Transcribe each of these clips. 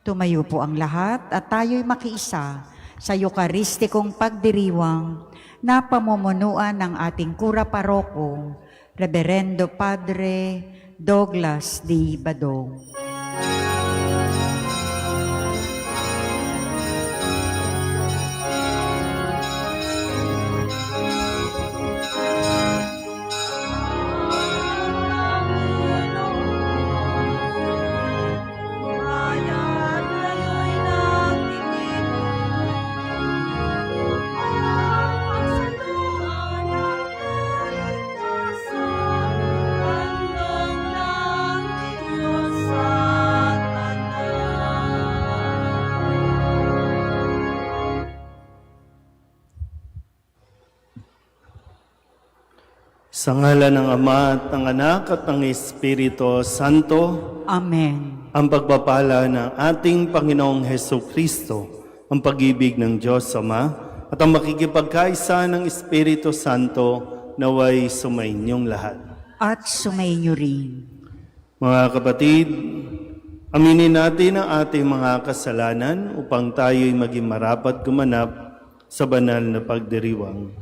Tumayo po ang lahat at tayo'y makiisa sa Eucharistikong pagdiriwang na pamumunuan ng ating Kura Paroko, Reverendo Padre Douglas D. Badong. Sa ngalan ng Ama at ng Anak at ng Espiritu Santo, Amen. ang pagpapala ng ating Panginoong Heso Kristo, ang pag-ibig ng Diyos Ama, at ang makikipagkaisa ng Espiritu Santo naway sumainyong lahat. At sumainyo rin. Mga kapatid, aminin natin ang ating mga kasalanan upang tayo'y maging marapat gumanap sa banal na pagdiriwang.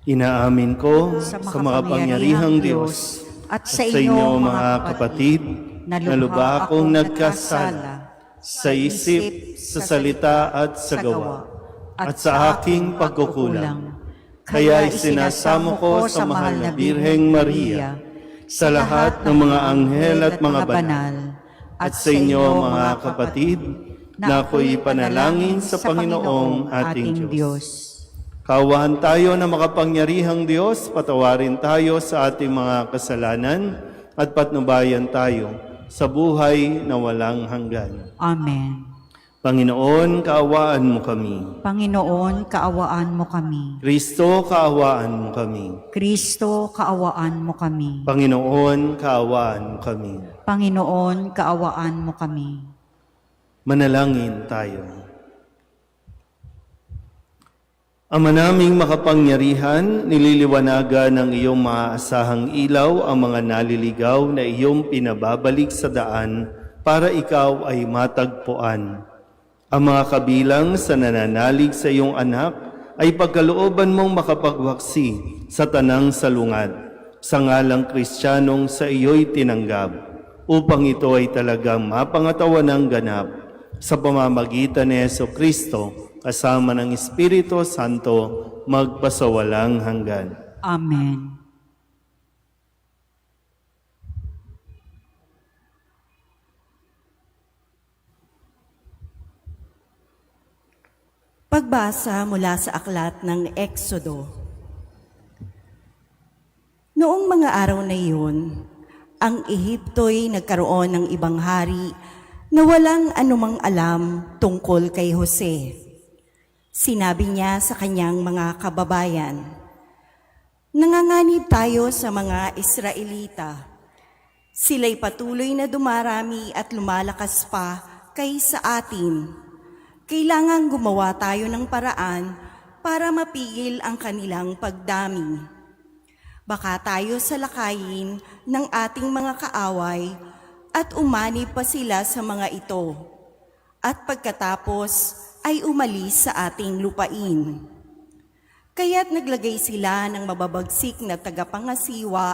Inaamin ko sa makapangyarihang Diyos at sa inyo mga kapatid na lubha akong nagkasala sa isip, sa salita at sa gawa at sa aking pagkukulang. Kaya isinasamo ko sa mahal na Birheng Maria, sa lahat ng mga anghel at mga banal, at sa inyo mga kapatid na ako'y panalangin sa Panginoong ating Diyos. Kaawaan tayo na makapangyarihang Diyos, patawarin tayo sa ating mga kasalanan at patnubayan tayo sa buhay na walang hanggan. Amen. Panginoon, kaawaan mo kami. Panginoon, kaawaan mo kami. Kristo, kaawaan mo kami. Kristo, kaawaan mo kami. Panginoon, kaawaan mo kami. Panginoon, kaawaan mo kami. Manalangin tayo. Ama naming makapangyarihan, nililiwanagan ng iyong maaasahang ilaw ang mga naliligaw na iyong pinababalik sa daan para ikaw ay matagpuan. Ang mga kabilang sa nananalig sa iyong anak ay pagkalooban mong makapagwaksi sa tanang salungad, sa ngalang Kristiyanong sa iyo'y tinanggap, upang ito ay talagang mapangatawan ng ganap sa pamamagitan ni Jesucristo, kasama ng Espiritu Santo, magpasawalang hanggan. Amen. Pagbasa mula sa aklat ng Exodo. Noong mga araw na iyon, ang Ehipto'y nagkaroon ng ibang hari na walang anumang alam tungkol kay Jose. Sinabi niya sa kanyang mga kababayan, "Nanganganib tayo sa mga Israelita. Sila'y patuloy na dumarami at lumalakas pa kaysa atin. Kailangang gumawa tayo ng paraan para mapigil ang kanilang pagdami. Baka tayo salakayin ng ating mga kaaway at umanib pa sila sa mga ito. At pagkatapos ay umalis sa ating lupain. Kaya't naglagay sila ng mababagsik na tagapangasiwa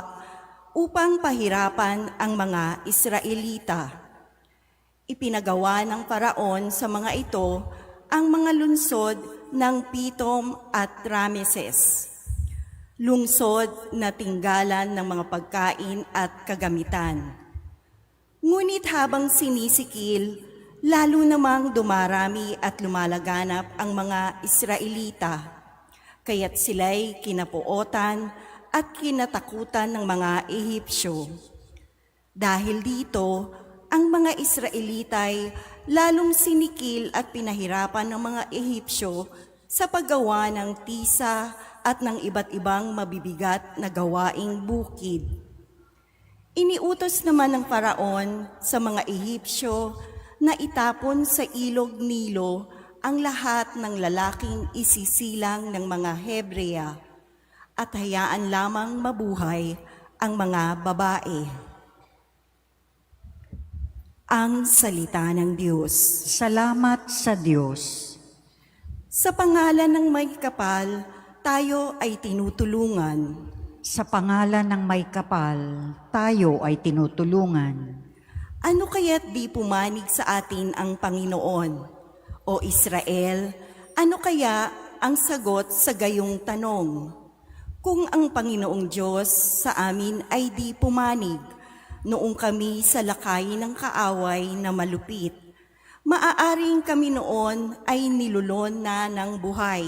upang pahirapan ang mga Israelita. Ipinagawa ng Paraon sa mga ito ang mga lungsod ng Pitom at Rameses, lungsod na tinggalan ng mga pagkain at kagamitan. Ngunit habang sinisikil, lalo namang dumarami at lumalaganap ang mga Israelita, kaya't sila'y kinapuotan at kinatakutan ng mga Ehipsyo. Dahil dito, ang mga Israelita'y lalong sinikil at pinahirapan ng mga Ehipsyo sa paggawa ng tisa at ng iba't ibang mabibigat na gawaing bukid. Iniutos naman ng Paraon sa mga Ehipsyo na itapon sa ilog Nilo ang lahat ng lalaking isisilang ng mga Hebrea at hayaan lamang mabuhay ang mga babae. Ang salita ng Diyos. Salamat sa Diyos. Sa pangalan ng may kapal, tayo ay tinutulungan. Sa pangalan ng may kapal, tayo ay tinutulungan. Ano kaya't di pumanig sa atin ang Panginoon? O Israel, ano kaya ang sagot sa gayong tanong? Kung ang Panginoong Diyos sa amin ay di pumanig, noong kami sa lakay ng kaaway na malupit, maaaring kami noon ay nilulon na ng buhay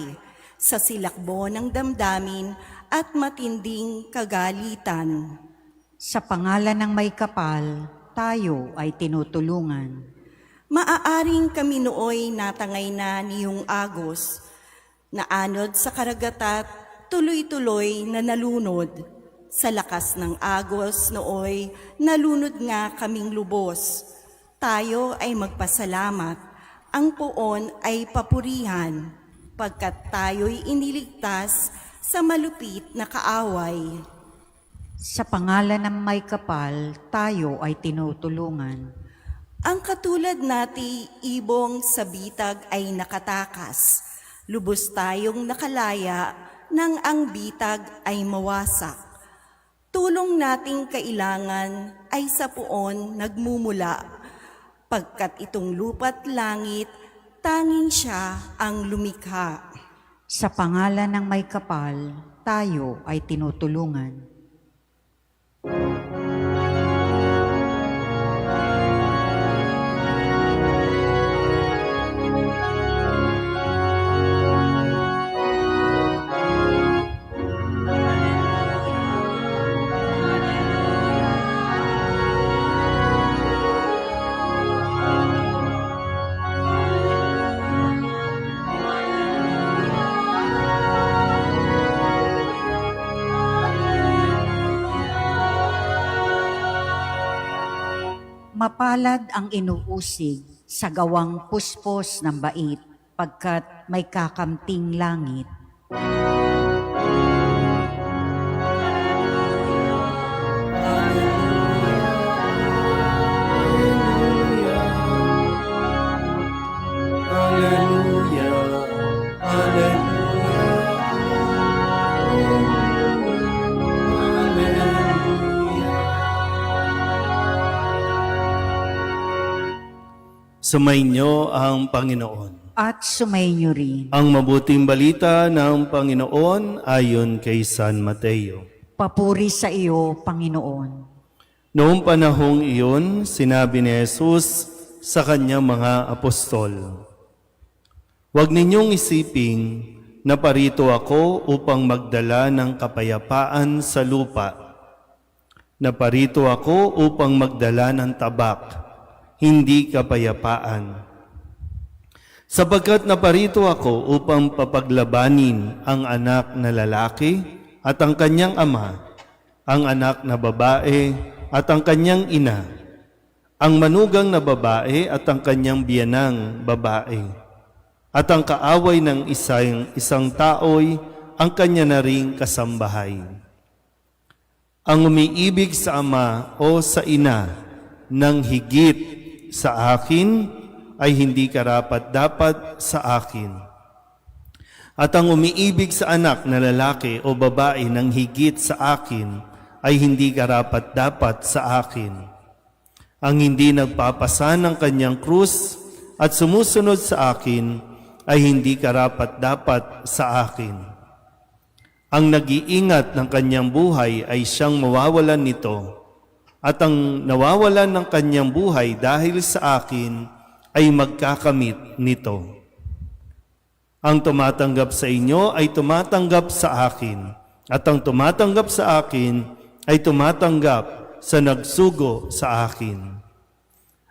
sa silakbo ng damdamin at matinding kagalitan. Sa pangalan ng may kapal, tayo ay tinutulungan. Maaaring kami nooy natangay na niyong agos, na anod sa karagatat, tuloy-tuloy na nalunod. Sa lakas ng agos nooy, nalunod nga kaming lubos. Tayo ay magpasalamat, ang poon ay papurihan, pagkat tayo'y iniligtas sa malupit na kaaway. Sa pangalan ng may kapal, tayo ay tinutulungan. Ang katulad nati ibong sa bitag ay nakatakas. Lubos tayong nakalaya nang ang bitag ay mawasak. Tulong nating kailangan ay sa puon nagmumula. Pagkat itong lupa't langit, tanging siya ang lumikha. Sa pangalan ng may kapal, tayo ay tinutulungan. Mapalad ang inuusig sa gawang puspos ng bait, pagkat may kakamting langit. Hallelujah, hallelujah, hallelujah. Sumainyo ang Panginoon. At sumainyo rin. Ang mabuting balita ng Panginoon ayon kay San Mateo. Papuri sa iyo, Panginoon. Noong panahong iyon, sinabi ni Jesus sa kanyang mga apostol, "Huwag ninyong isiping na parito ako upang magdala ng kapayapaan sa lupa. Na parito ako upang magdala ng tabak, hindi kapayapaan. Sapagkat naparito ako upang papaglabanin ang anak na lalaki at ang kanyang ama, ang anak na babae at ang kanyang ina, ang manugang na babae at ang kanyang biyanang babae, at ang kaaway ng isang tao'y ang kanya na ring kasambahay. Ang umiibig sa ama o sa ina ng higit sa akin ay hindi karapat-dapat sa akin. At ang umiibig sa anak na lalaki o babae ng higit sa akin ay hindi karapat-dapat sa akin. Ang hindi nagpapasa ng kanyang krus at sumusunod sa akin ay hindi karapat-dapat sa akin. Ang nag-iingat ng kanyang buhay ay siyang mawawalan nito, at ang nawawalan ng kanyang buhay dahil sa akin ay magkakamit nito. Ang tumatanggap sa inyo ay tumatanggap sa akin, at ang tumatanggap sa akin ay tumatanggap sa nagsugo sa akin.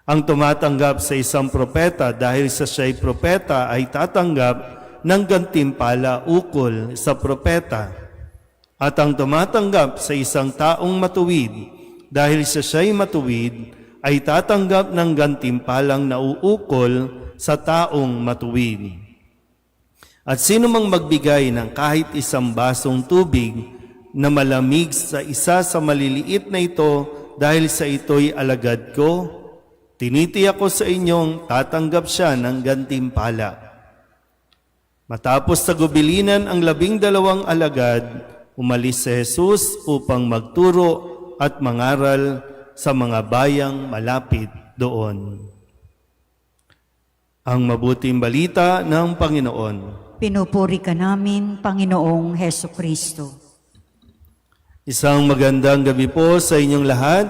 Ang tumatanggap sa isang propeta dahil sa siya'y propeta ay tatanggap ng gantimpala ukol sa propeta. At ang tumatanggap sa isang taong matuwid dahil sa siya'y matuwid ay tatanggap ng gantimpalang nauukol sa taong matuwid. At sino mang magbigay ng kahit isang basong tubig na malamig sa isa sa maliliit na ito dahil sa ito'y alagad ko, tinitiyak ko sa inyong tatanggap siya ng gantimpala. Matapos tagubilinan ang 12 alagad, umalis si Jesus upang magturo at mangaral sa mga bayang malapit doon. Ang mabuting balita ng Panginoon. Pinupuri ka namin, Panginoong Heso Kristo. Isang magandang gabi po sa inyong lahat.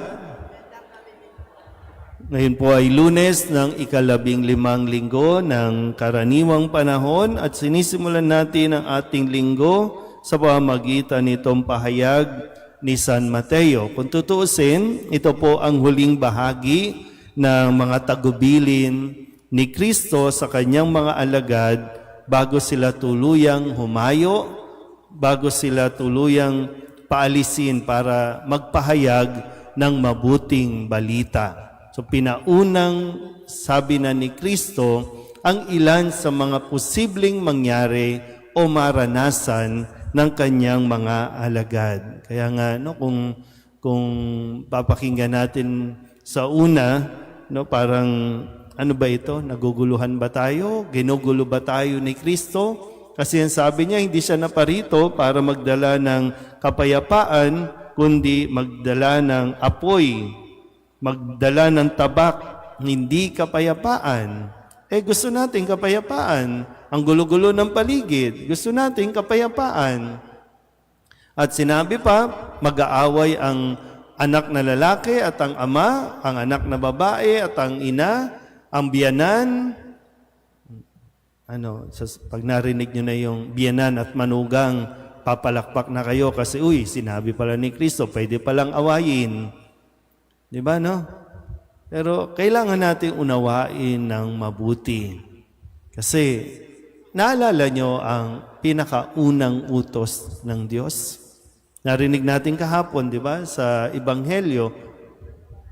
Ngayon po ay Lunes ng ika-15 linggo ng karaniwang panahon at sinisimulan natin ang ating linggo sa pamamagitan nitong pahayag ni San Mateo. Kung tutuusin, ito po ang huling bahagi ng mga tagubilin ni Kristo sa kanyang mga alagad bago sila tuluyang humayo, bago sila tuluyang paalisin para magpahayag ng mabuting balita. So pinaunang sabi na ni Kristo ang ilan sa mga posibleng mangyari o maranasan ng kanyang mga alagad. Kaya nga kung papakinggan natin sa una, parang ano ba ito? Naguguluhan ba tayo? Ginugulo ba tayo ni Kristo? Kasi ang sabi niya, hindi siya naparito para magdala ng kapayapaan, kundi magdala ng apoy, magdala ng tabak, hindi kapayapaan. Gusto natin kapayapaan. Ang gulo-gulo ng paligid, gusto natin kapayapaan. At sinabi pa, mag-aaway ang anak na lalaki at ang ama, ang anak na babae at ang ina, ang biyanan. Pag narinig nyo na yung biyanan at manugang, papalakpak na kayo kasi, sinabi pala ni Kristo, pwede palang awayin. Di ba, no? Pero kailangan natin unawain ng mabuti. Kasi, naalala nyo ang pinakaunang utos ng Diyos? Narinig natin kahapon, di ba, sa Ebanghelyo,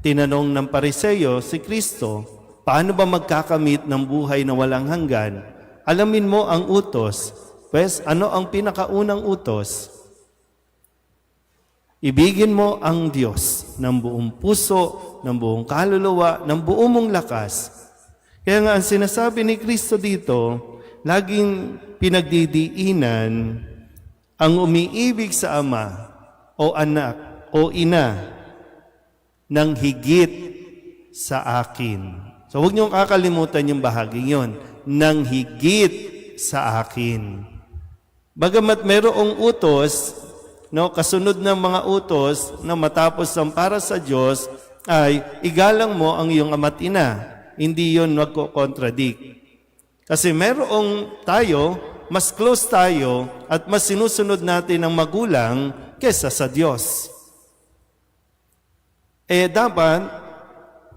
tinanong ng Pariseyo si Kristo, paano ba magkakamit ng buhay na walang hanggan? Alamin mo ang utos. Pues, ano ang pinakaunang utos? Ibigin mo ang Diyos ng buong puso, ng buong kaluluwa, ng buong mong lakas. Kaya nga ang sinasabi ni Kristo dito, laging pinagdidiinan ang umiibig sa ama o anak o ina ng higit sa akin. So huwag niyong kakalimutan yung bahaging yon, ng higit sa akin. Bagamat merong utos, kasunod ng mga utos na matapos ang para sa Diyos ay igalang mo ang iyong ama't ina. Hindi yon magko-contradict. Kasi merong tayo, mas close tayo at mas sinusunod natin ang magulang kesa sa Diyos. Dapat,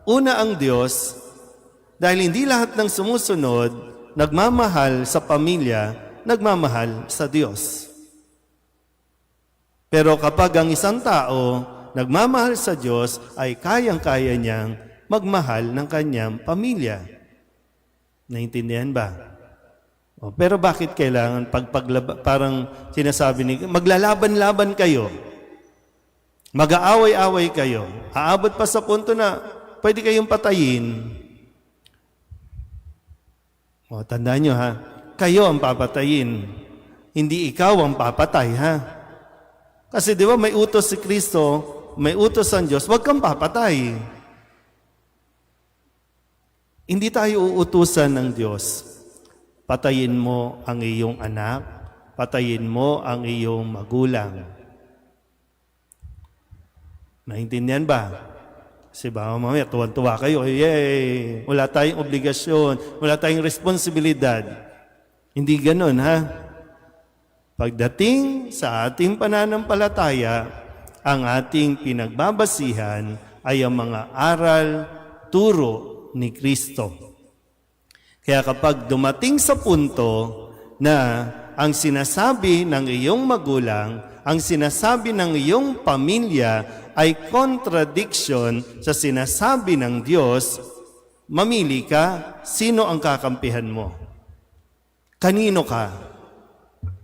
una ang Diyos, dahil hindi lahat ng sumusunod, nagmamahal sa pamilya, nagmamahal sa Diyos. Pero kapag ang isang tao nagmamahal sa Diyos, ay kayang-kaya niyang magmahal ng kanyang pamilya. Naintindihan ba? Pero bakit kailangan parang sinasabi ni maglalaban-laban kayo, mag-aaway-away kayo, aabot pa sa punto na pwede kayong patayin. Tandaan nyo ha, kayo ang papatayin, hindi ikaw ang papatay ha. Kasi di ba may utos si Kristo, may utos ang Diyos, huwag kang papatay. Hindi tayo uutusan ng Diyos. Patayin mo ang iyong anak, patayin mo ang iyong magulang. Naintindihan ba? Kasi baka mamaya, tuwan-tuwa kayo, yay! Wala tayong obligasyon, wala tayong responsibilidad. Hindi ganun, ha? Pagdating sa ating pananampalataya, ang ating pinagbabasihan ay ang mga aral, turo ni Kristo. Kaya kapag dumating sa punto na ang sinasabi ng iyong magulang, ang sinasabi ng iyong pamilya ay contradiction sa sinasabi ng Diyos, mamili ka, sino ang kakampihan mo? Kanino ka?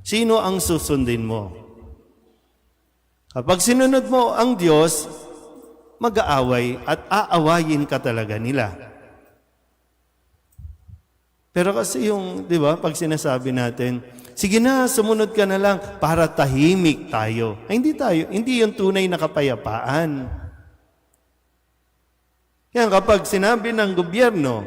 Sino ang susundin mo? Kapag sinunod mo ang Diyos, mag-aaway at aawayin ka talaga nila. Pero kasi yung, di ba, pag sinasabi natin, sige na, sumunod ka na lang para tahimik tayo. Ay, hindi yung tunay na kapayapaan. Yan, kapag sinabi ng gobyerno,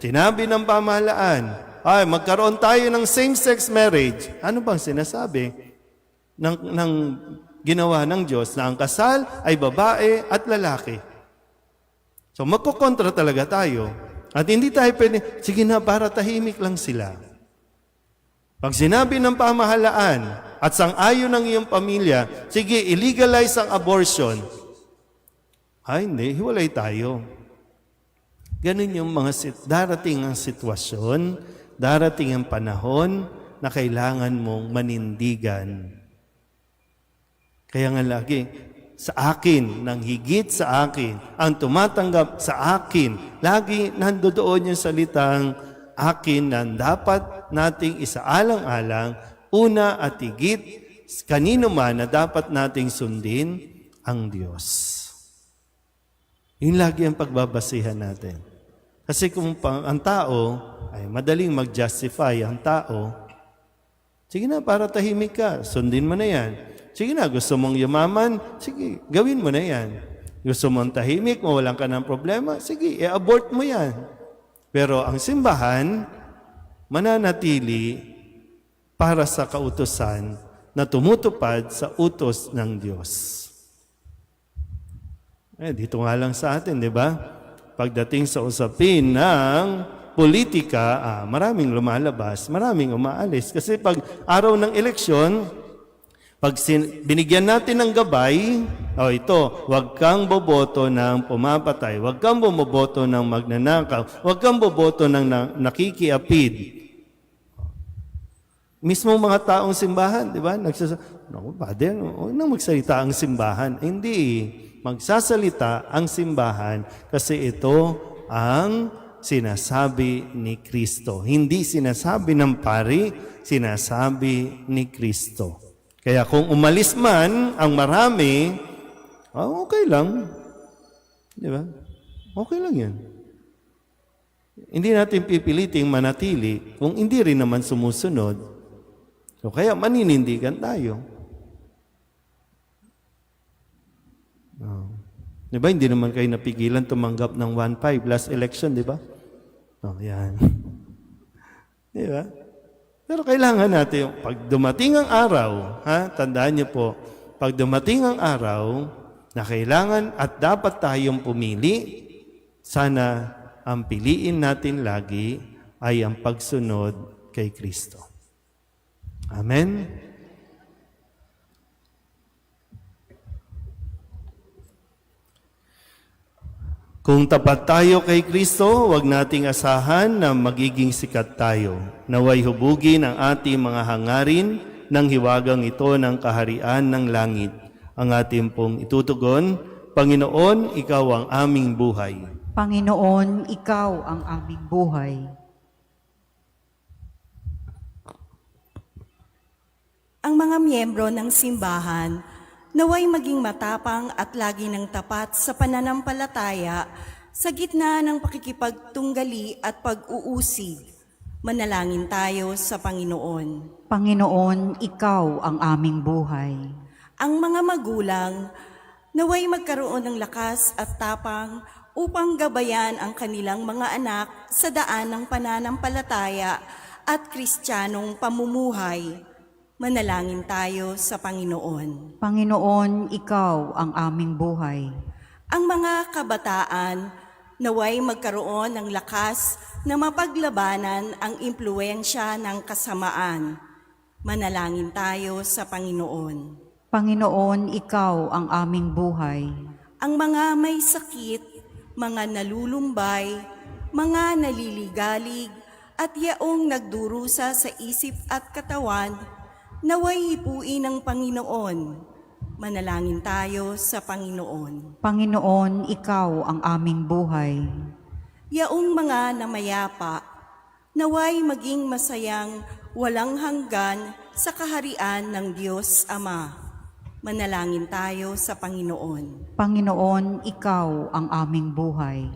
sinabi ng pamahalaan, ay, magkaroon tayo ng same-sex marriage. Ano bang sinasabi ng ginawa ng Diyos na ang kasal ay babae at lalaki? So, magkukontra talaga tayo. At hindi tayo pwede, sige na, para tahimik lang sila. Pag sinabi ng pamahalaan at sang-ayon ng iyong pamilya, sige, illegalize ang abortion. Ay, hindi, hiwalay tayo. Ganun yung darating ang sitwasyon, darating ang panahon na kailangan mong manindigan. Kaya nga lagi, sa akin, nang higit sa akin, ang tumatanggap sa akin, lagi nandoon yung salitang akin na dapat nating isaalang-alang, una at higit, kanino man na dapat nating sundin ang Diyos. Yun lagi ang pagbabasihan natin. Kasi kung ang tao ay madaling mag-justify ang tao, sige na, para tahimik ka, sundin mo na yan. Sige na, gusto mong yumaman, sige, gawin mo na yan. Gusto mong tahimik, mawalan ka ng problema, sige, i-abort mo yan. Pero ang simbahan, mananatili para sa kautusan na tumutupad sa utos ng Diyos. Dito nga lang sa atin, di ba? Pagdating sa usapin ng politika, maraming lumalabas, maraming umaalis. Kasi pag araw ng eleksyon, pag binigyan natin ng gabay, ito, huwag kang boboto ng pumapatay, huwag kang bumoboto ng magnanakaw, huwag kang boboto ng nakikiapid. Mismo mga taong simbahan, di ba? Naku, Father, huwag nang magsalita ang simbahan. Hindi, magsasalita ang simbahan kasi ito ang sinasabi ni Kristo. Hindi sinasabi ng pari, sinasabi ni Kristo. Kaya kung umalis man ang marami, okay lang. Di ba? Okay lang yan. Hindi natin pipiliting manatili kung hindi rin naman sumusunod. So kaya maninindigan tayo. Di ba? Hindi naman kayo napigilan tumanggap ng 1.5 last election, di ba? Yan. Di ba? Pero kailangan natin, pag dumating ang araw, tandaan niyo po, pag dumating ang araw na kailangan at dapat tayong pumili, sana ang piliin natin lagi ay ang pagsunod kay Kristo. Amen? Kung tapat tayo kay Kristo, huwag nating asahan na magiging sikat tayo. Naway hubugin ang ating mga hangarin ng hiwagang ito ng kaharian ng langit. Ang ating pong itutugon, Panginoon, Ikaw ang aming buhay. Panginoon, Ikaw ang aming buhay. Ang mga miyembro ng simbahan, naway maging matapang at lagi ng tapat sa pananampalataya sa gitna ng pakikipagtunggali at pag-uusig. Manalangin tayo sa Panginoon. Panginoon, Ikaw ang aming buhay. Ang mga magulang, naway magkaroon ng lakas at tapang upang gabayan ang kanilang mga anak sa daan ng pananampalataya at kristyanong pamumuhay. Manalangin tayo sa Panginoon. Panginoon, Ikaw ang aming buhay. Ang mga kabataan, naway magkaroon ng lakas na mapaglabanan ang impluensya ng kasamaan. Manalangin tayo sa Panginoon. Panginoon, Ikaw ang aming buhay. Ang mga may sakit, mga nalulumbay, mga naliligalig, at yaong nagdurusa sa isip at katawan, naway hipuin ng Panginoon. Manalangin tayo sa Panginoon. Panginoon, Ikaw ang aming buhay. Yaong mga namayapa, naway maging masayang walang hanggan sa kaharian ng Diyos Ama. Manalangin tayo sa Panginoon. Panginoon, Ikaw ang aming buhay.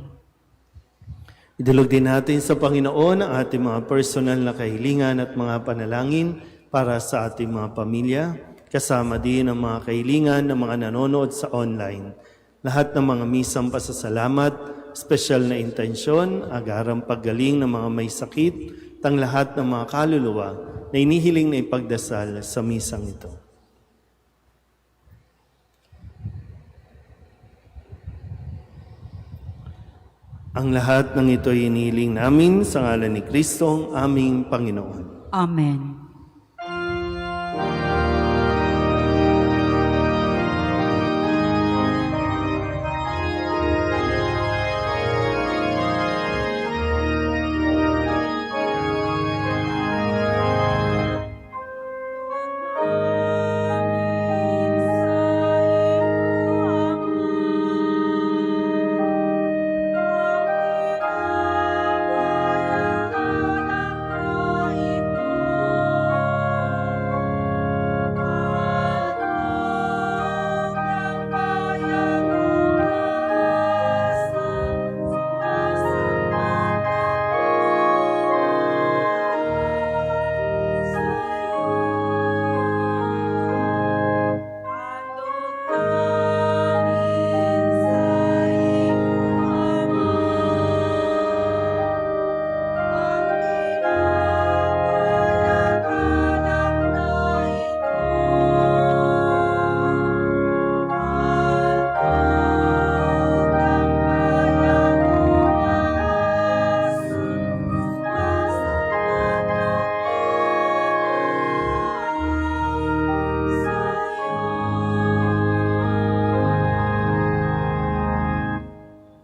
Idulog din natin sa Panginoon ang ating mga personal na kahilingan at mga panalangin para sa ating mga pamilya, kasama din ang mga kahilingan ng mga nanonood sa online. Lahat ng mga misang pasasalamat, espesyal na intensyon, agarang paggaling ng mga may sakit, tang lahat ng mga kaluluwa na inihiling na ipagdasal sa misang ito. Ang lahat ng ito ay inihiling namin sa ngalan ni Kristo, ang aming Panginoon. Amen.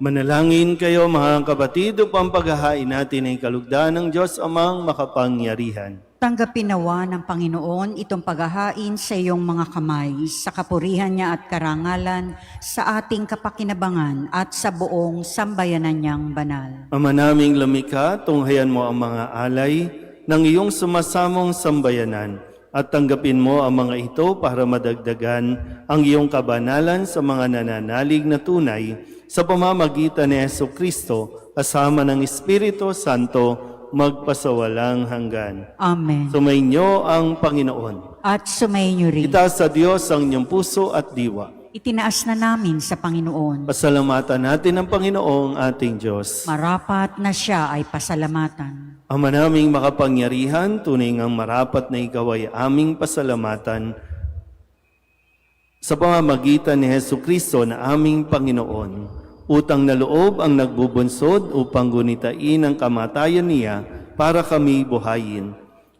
Manalangin kayo mga kapatid upang paghahain natin ay kalugdan ng Diyos amang makapangyarihan. Tanggapin nawa ng Panginoon itong paghahain sa iyong mga kamay, sa kapurihan niya at karangalan, sa ating kapakinabangan at sa buong sambayanan niyang banal. Ama naming lumikha, tunghayan mo ang mga alay ng iyong sumasamong sambayanan at tanggapin mo ang mga ito para madagdagan ang iyong kabanalan sa mga nananalig na tunay sa pamamagitan ni Jesucristo kasama ng Espiritu Santo magpasawalang hanggan. Amen. Sumainyo ang Panginoon. At sumayin niyo rin. Itaas sa Diyos ang inyong puso at diwa. Itinaas na namin sa Panginoon. Pasalamatan natin ang Panginoong ating Diyos. Marapat na siya ay pasalamatan. Ama naming makapangyarihan, tunay ngang marapat na ikaw ay aming pasalamatan sa pamamagitan ni Jesucristo na aming Panginoon. Utang na loob ang nagbubunsod upang gunitain ang kamatayan niya para kami buhayin.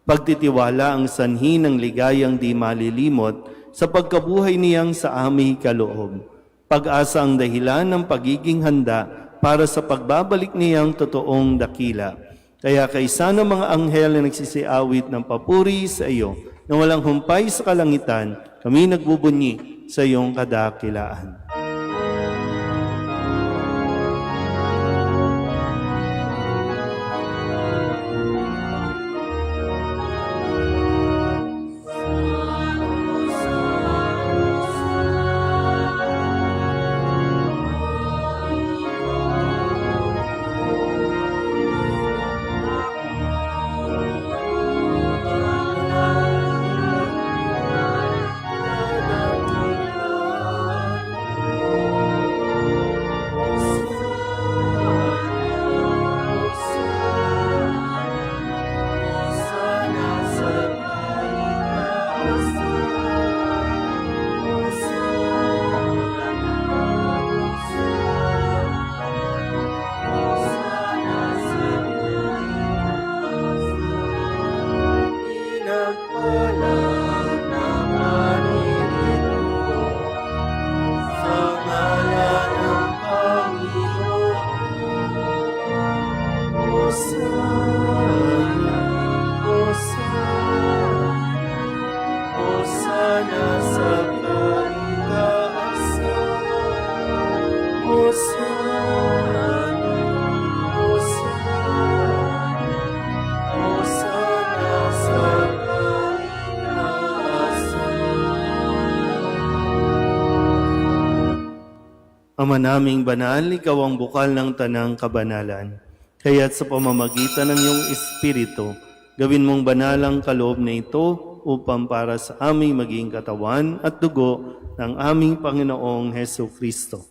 Pagtitiwala ang sanhi ng ligayang di malilimot sa pagkabuhay niyang sa aming kaloob. Pag-asa ang dahilan ng pagiging handa para sa pagbabalik niyang totoong dakila. Kaya kaysa ng mga anghel na nagsisiawit ng papuri sa iyo na walang humpay sa kalangitan, kami nagbubunyi sa iyong kadakilaan. Ama naming banal, ikaw ang bukal ng tanang kabanalan. Kaya't sa pamamagitan ng iyong Espiritu, gawin mong banalang kaloob na ito upang para sa aming maging katawan at dugo ng aming Panginoong Heso Kristo.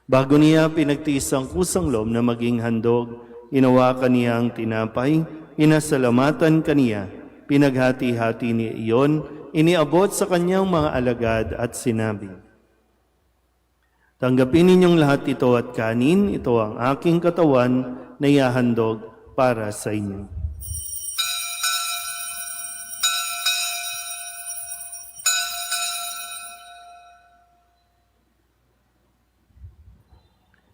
Bago niya pinagtiis ang kusang loob na maging handog, inawakan niya ang tinapay, inasalamatan kaniya, pinaghati-hati niya iyon, iniabot sa kanyang mga alagad at sinabi, "Tanggapin ninyong lahat ito at kanin, ito ang aking katawan na ihahandog para sa inyo."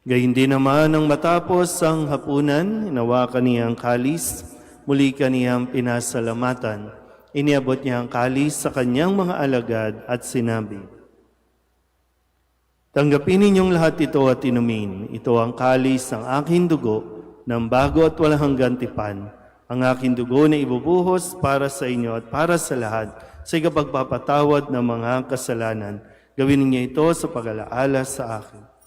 Gayun din naman nang matapos ang hapunan, hinawakan niya ang kalis, muli kaniyang pinasalamatan. Iniabot niya ang kalis sa kanyang mga alagad at sinabi, "Tanggapin ninyong lahat ito at inumin. Ito ang kalis ng aking dugo ng bago at walang hanggang tipan. Ang aking dugo na ibubuhos para sa inyo at para sa lahat sa ikapagpapatawad ng mga kasalanan. Gawin ninyo ito sa pag-alaala sa akin."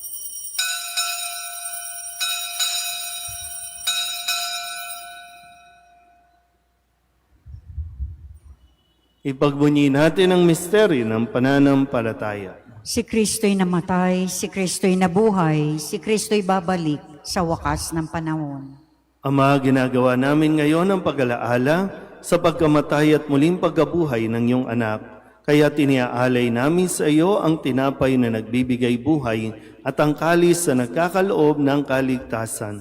Ipagbunyi natin ang misteryo ng pananampalataya. Si Kristo'y namatay, si Kristo'y nabuhay, si Kristo'y babalik sa wakas ng panahon. Ama, ginagawa namin ngayon ang pag-alaala sa pagkamatay at muling pagkabuhay ng iyong anak. Kaya tiniaalay namin sa iyo ang tinapay na nagbibigay buhay at ang kalis na nagkakaloob ng kaligtasan.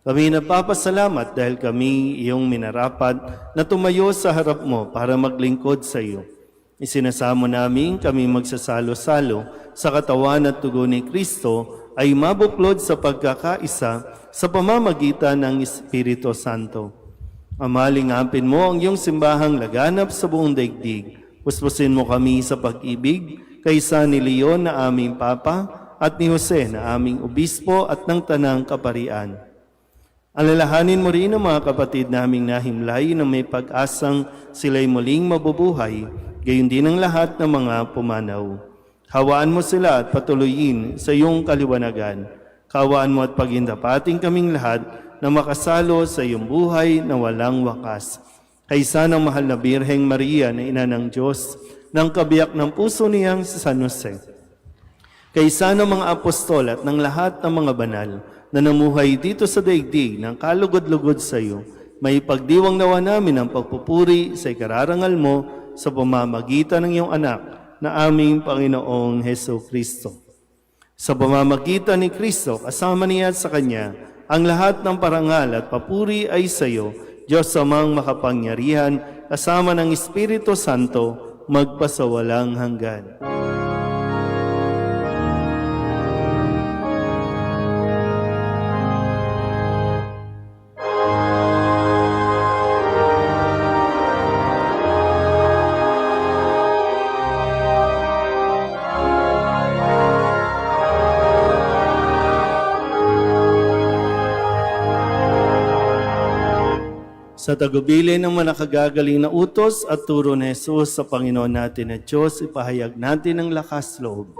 Kami nagpapasalamat dahil kami iyong minarapat na tumayo sa harap mo para maglingkod sa iyo. Isinasamo namin kami magsasalo-salo sa katawan at dugo ni Kristo ay mabuklod sa pagkakaisa sa pamamagitan ng Espiritu Santo. Ama, lingapin mo ang iyong simbahang laganap sa buong daigdig. Puspusin mo kami sa pag-ibig kaysa ni Leon na aming Papa at ni Jose na aming Obispo at ng Tanang Kaparian. Alalahanin mo rin ang mga kapatid naming nahimlay na may pag-asang sila'y muling mabubuhay, gayon din ang lahat ng mga pumanaw. Hawaan mo sila at patuloyin sa iyong kaliwanagan. Kawaan mo at pagindapating kaming lahat na makasalo sa iyong buhay na walang wakas. Kaysa ng mahal na Birheng Maria na Ina ng Diyos, ng kabiyak ng puso niyang si San Jose. Kaysa ng mga apostol at ng lahat ng mga banal, na namuhay dito sa daigdig ng kalugod-lugod sa iyo, may pagdiwang nawa namin ang pagpupuri sa ikararangal mo sa pamamagitan ng iyong anak na aming Panginoong Heso Kristo. Sa pamamagitan ni Kristo, kasama niya at sa Kanya, ang lahat ng parangal at papuri ay sa iyo, Diyos Amang makapangyarihan, kasama ng Espiritu Santo, magpasawalang hanggan. Sa tagubilin ng manakagagaling na utos at turo ni Jesus sa Panginoon natin at Diyos, ipahayag natin ang lakas loob.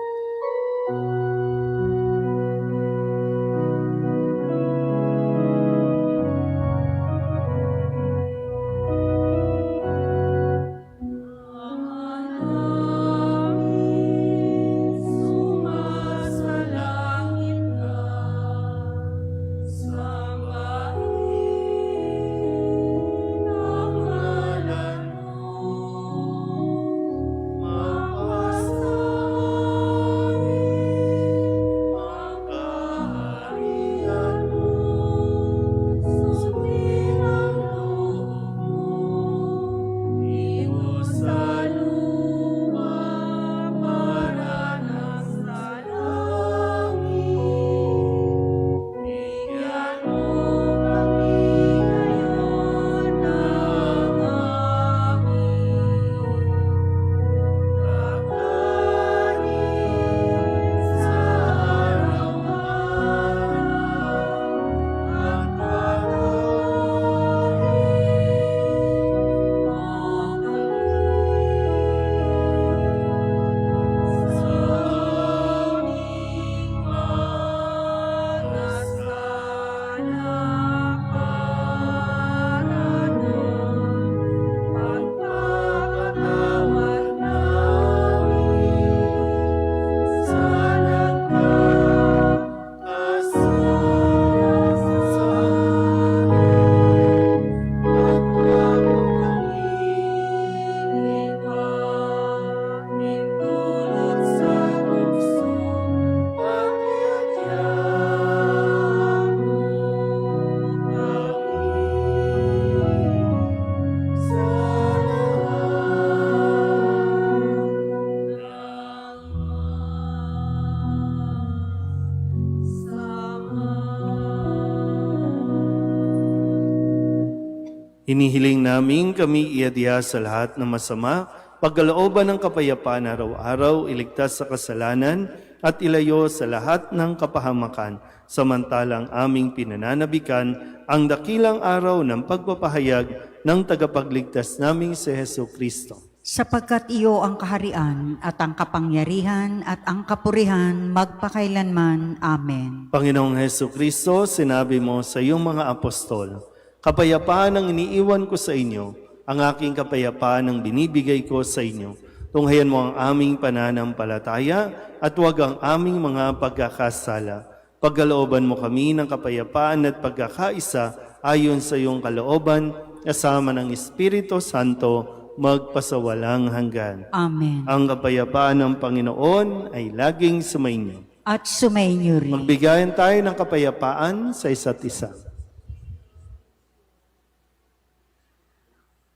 Hinihiling namin kami iadya sa lahat ng masama, pagkalooban ng kapayapaan araw-araw, iligtas sa kasalanan, at ilayo sa lahat ng kapahamakan, samantalang aming pinananabikan ang dakilang araw ng pagpapahayag ng tagapagligtas naming si Hesu Kristo. Sapagkat iyo ang kaharian at ang kapangyarihan at ang kapurihan magpakailanman. Amen. Panginoong Hesu Kristo, sinabi mo sa iyong mga apostol, kapayapaan ang iniiwan ko sa inyo, ang aking kapayapaan ang binibigay ko sa inyo. Tunghayan mo ang aming pananampalataya at huwag ang aming mga pagkakasala. Pagkalooban mo kami ng kapayapaan at pagkakaisa ayon sa iyong kalooban, kasama ng Espiritu Santo, magpasawalang hanggan. Amen. Ang kapayapaan ng Panginoon ay laging sumainyo. At sumainyo rin. Magbigayan tayo ng kapayapaan sa isa't isa.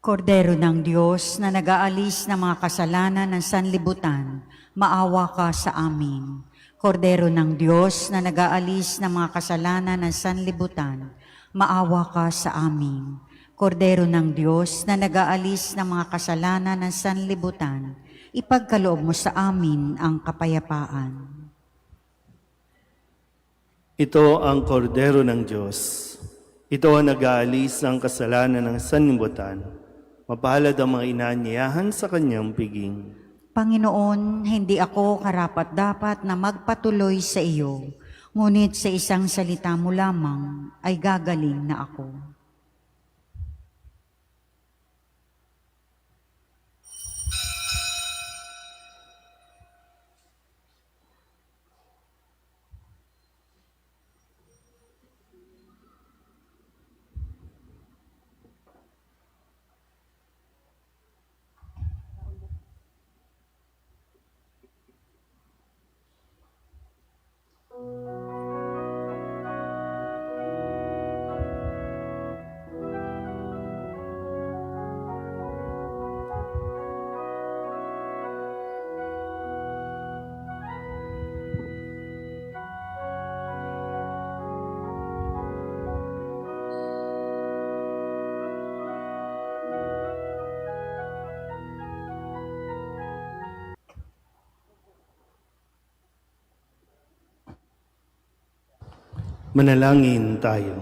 Kordero ng Diyos na nag-aalis ng mga kasalanan ng sanlibutan, maawa ka sa amin. Kordero ng Diyos na nag-aalis ng mga kasalanan ng sanlibutan, maawa ka sa amin. Kordero ng Diyos na nag-aalis ng mga kasalanan ng sanlibutan, ipagkaloob mo sa amin ang kapayapaan. Ito ang kordero ng Diyos. Ito ang nag-aalis ng kasalanan ng sanlibutan. Mapalad ang mga inaanyayahan sa kanyang piging. Panginoon, hindi ako karapat-dapat na magpatuloy sa iyo, ngunit sa isang salita mo lamang ay gagaling na ako. Manalangin tayo.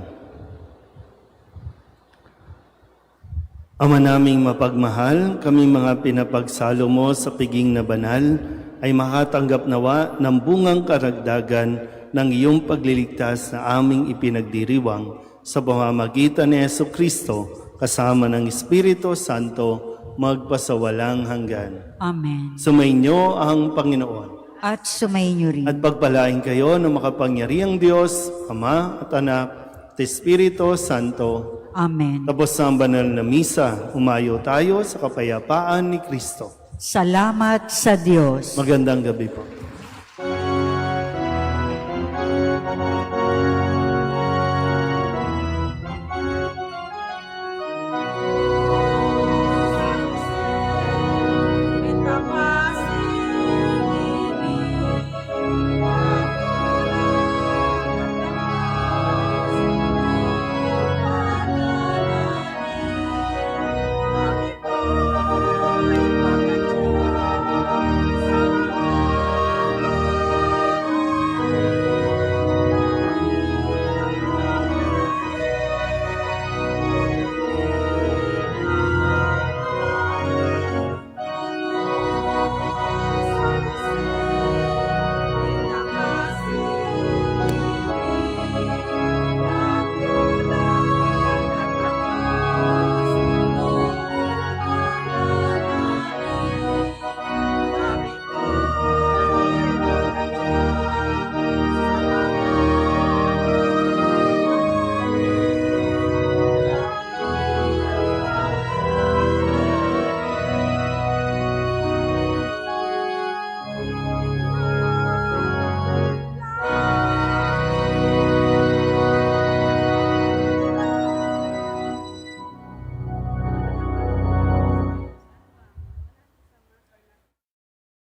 Ama naming mapagmahal, kami mga pinapagsalo mo sa piging na banal ay makatanggap nawa ng bungang karagdagan ng iyong pagliligtas na aming ipinagdiriwang sa pamamagitan ni Hesu Kristo kasama ng Espiritu Santo magpasawalang hanggan. Amen. Sumainyo ang Panginoon. At sumainyo rin. At pagpalain kayo ng makapangyarihang Diyos, Ama at Anak at Espiritu Santo. Amen. Tapos sa banal na misa, umayo tayo sa kapayapaan ni Kristo. Salamat sa Diyos. Magandang gabi po.